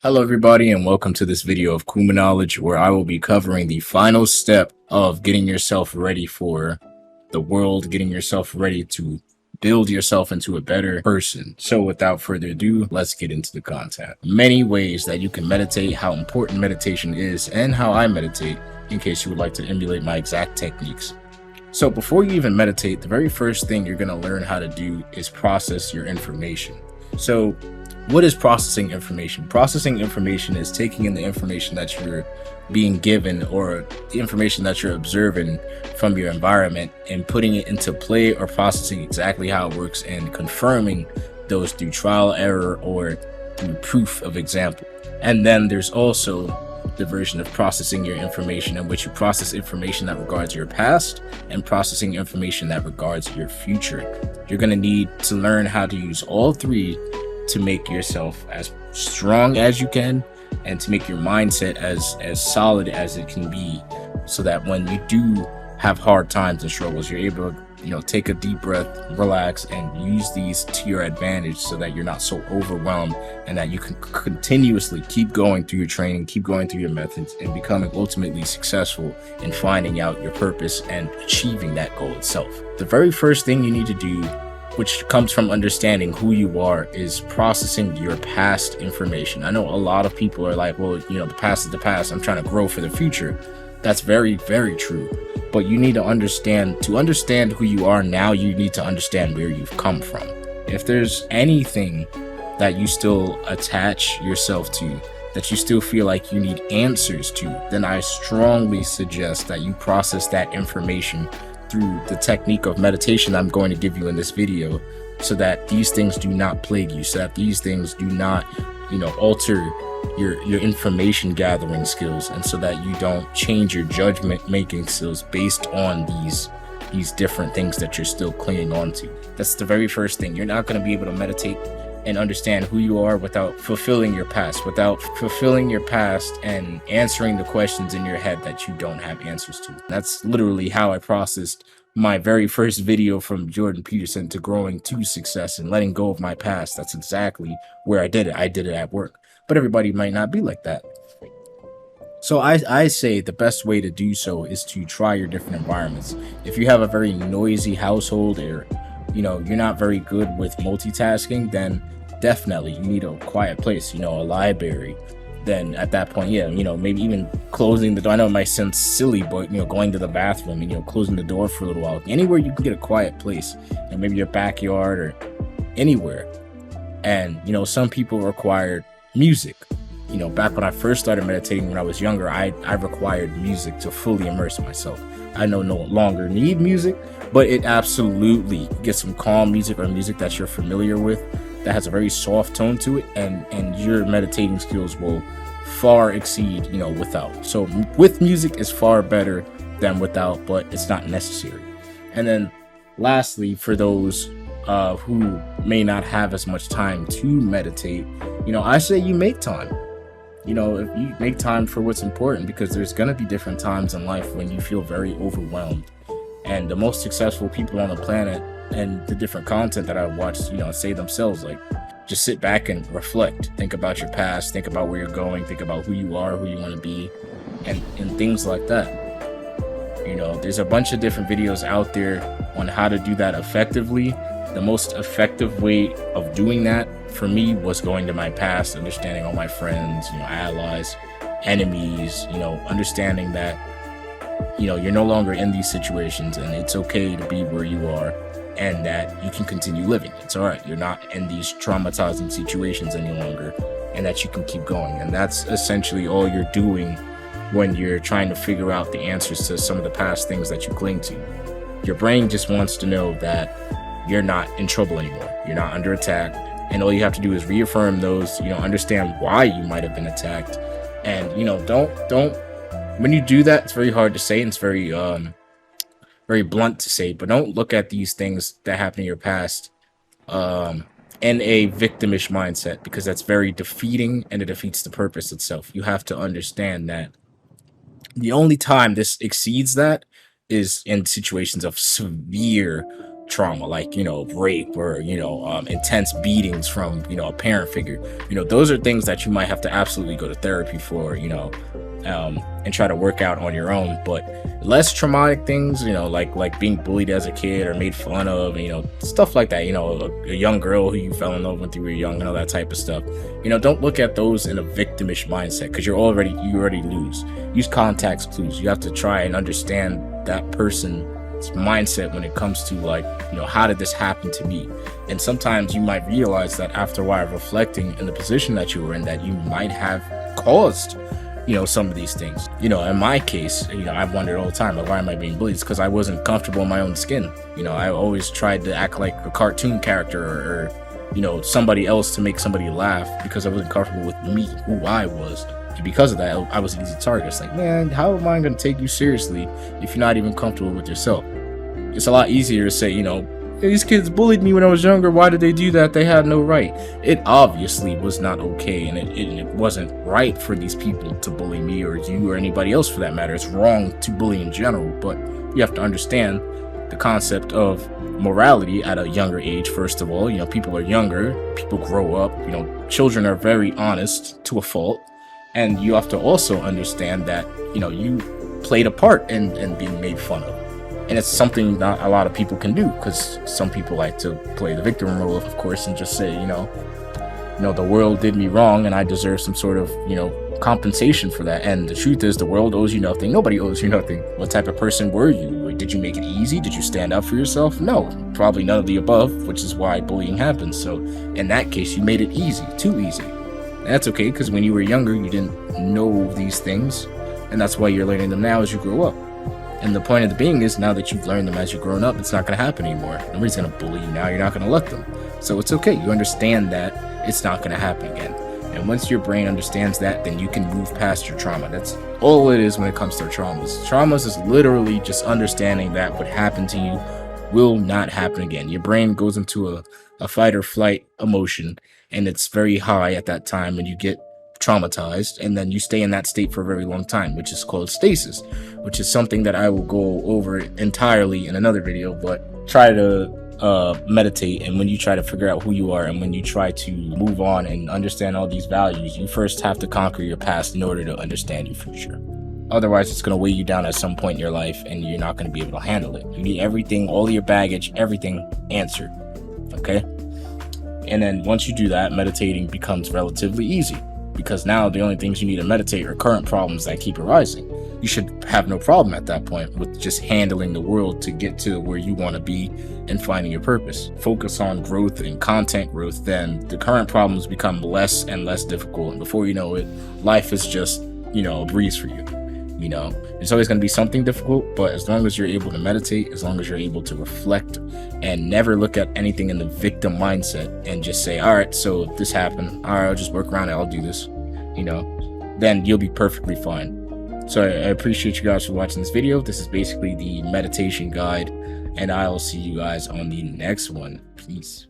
Hello everybody and welcome to this video of Kuma Knowledge, where I will be covering the final step of getting yourself ready for the world, getting yourself ready to build yourself into a better person. So without further ado, let's get into the content. Many ways that you can meditate, how important meditation is, and how I meditate, in case you would like to emulate my exact techniques. So before you even meditate, the very first thing you're going to learn how to do is process your information. So what is processing information? Processing information is taking in the information that you're being given or the information that you're observing from your environment and putting it into play or processing exactly how it works and confirming those through trial, error, or through proof of example. And then there's also the version of processing your information, in which you process information that regards your past and processing information that regards your future. You're going to need to learn how to use all three to make yourself as strong as you can and to make your mindset as solid as it can be, so that when you do have hard times and struggles, you're able to take a deep breath, relax, and use these to your advantage, so that you're not so overwhelmed and that you can continuously keep going through your training, keep going through your methods, and becoming ultimately successful in finding out your purpose and achieving that goal itself. The very first thing you need to do, which comes from understanding who you are, is processing your past information. I know a lot of people are like, well, the past is the past. I'm trying to grow for the future. That's very, very true. But you need to understand who you are now, you need to understand where you've come from. If there's anything that you still attach yourself to, that you still feel like you need answers to, then I strongly suggest that you process that information through the technique of meditation I'm going to give you in this video, so that these things do not plague you, so that these things do not, alter your information gathering skills, and so that you don't change your judgment making skills based on these different things that you're still clinging on to. That's the very first thing. You're not going to be able to meditate and understand who you are without fulfilling your past, and answering the questions in your head that you don't have answers to. That's literally how I processed my very first video from Jordan Peterson to growing to success and letting go of my past. That's exactly where I did it. I did it at work, but everybody might not be like that. So I say the best way to do so is to try your different environments. If you have a very noisy household, or you're not very good with multitasking, then definitely you need a quiet place, a library. Then at that point, maybe even closing the door. I know it might sound silly, but going to the bathroom and closing the door for a little while. Anywhere you can get a quiet place, and maybe your backyard or anywhere. And some people require music. Back when I first started meditating when I was younger, I required music to fully immerse myself. I no longer need music, but it absolutely gets some calm music, or music that you're familiar with, that has a very soft tone to it, and your meditating skills will far exceed without. So with music is far better than without, but it's not necessary. And then lastly, for those who may not have as much time to meditate, I say you make time. If you make time for what's important, because there's going to be different times in life when you feel very overwhelmed. And the most successful people on the planet and the different content that I've watched, say themselves, like, just sit back and reflect. Think about your past, think about where you're going, think about who you are, who you want to be, and things like that. There's a bunch of different videos out there on how to do that effectively. The most effective way of doing that for me was going to my past, understanding all my friends, allies, enemies, understanding that, you're no longer in these situations, and it's okay to be where you are, and that you can continue living. It's all right. You're not in these traumatizing situations any longer, and that you can keep going. And that's essentially all you're doing when you're trying to figure out the answers to some of the past things that you cling to. Your brain just wants to know that you're not in trouble anymore. You're not under attack. And all you have to do is reaffirm those, understand why you might have been attacked. And, don't, when you do that, it's very hard to say, and it's very blunt to say, but don't look at these things that happened in your past in a victimish mindset, because that's very defeating, and it defeats the purpose itself. You have to understand that the only time this exceeds that is in situations of severe trauma, like, rape or, intense beatings from, a parent figure. Those are things that you might have to absolutely go to therapy for, and try to work out on your own. But less traumatic things, like being bullied as a kid or made fun of, stuff like that, a young girl who you fell in love with when you were young, and all that type of stuff. Don't look at those in a victimish mindset, because you already lose. Use context clues. You have to try and understand that person's mindset when it comes to, like, how did this happen to me? And sometimes you might realize that after a while of reflecting in the position that you were in, that you might have caused some of these things. In my case, I've wondered all the time, like, why am I being bullied? It's because I wasn't comfortable in my own skin. I always tried to act like a cartoon character or somebody else to make somebody laugh, because I wasn't comfortable with me, who I was. And because of that, I was an easy target. It's like, man, how am I going to take you seriously if you're not even comfortable with yourself? It's a lot easier to say, these kids bullied me when I was younger. Why did they do that? They had no right. It obviously was not okay, and it wasn't right for these people to bully me or you or anybody else for that matter. It's wrong to bully in general, but you have to understand the concept of morality at a younger age. First of all, people are younger, people grow up, children are very honest to a fault, and you have to also understand that, you played a part in being made fun of. And it's something not a lot of people can do, because some people like to play the victim role, of course, and just say, the world did me wrong and I deserve some sort of, compensation for that. And the truth is, the world owes you nothing. Nobody owes you nothing. What type of person were you? Did you make it easy? Did you stand up for yourself? No, probably none of the above, which is why bullying happens. So in that case, you made it easy, too easy. And that's okay, because when you were younger, you didn't know these things, and that's why you're learning them now as you grow up. And the point of the being is, now that you've learned them as you've grown up, it's not going to happen anymore. Nobody's going to bully you now. You're not going to let them. So it's okay. You understand that it's not going to happen again. And once your brain understands that, then you can move past your trauma. That's all it is when it comes to traumas. Traumas is literally just understanding that what happened to you will not happen again. Your brain goes into a fight or flight emotion, and it's very high at that time, and you get traumatized, and then you stay in that state for a very long time, which is called stasis, which is something that I will go over entirely in another video. But try to meditate, and when you try to figure out who you are, and when you try to move on and understand all these values, you first have to conquer your past in order to understand your future. Otherwise, it's going to weigh you down at some point in your life, and you're not going to be able to handle it. You need everything, all your baggage, everything answered. Okay? And then once you do that, meditating becomes relatively easy, because now the only things you need to meditate are current problems that keep arising. You should have no problem at that point with just handling the world to get to where you want to be and finding your purpose. Focus on growth and content growth, then the current problems become less and less difficult, and before you know it, life is just, a breeze for you. It's always going to be something difficult, but as long as you're able to meditate, as long as you're able to reflect and never look at anything in the victim mindset and just say, all right, so this happened, all right, I'll just work around it, I'll do this, then you'll be perfectly fine. So I appreciate you guys for watching this video. This is basically the meditation guide, and I'll see you guys on the next one. Peace.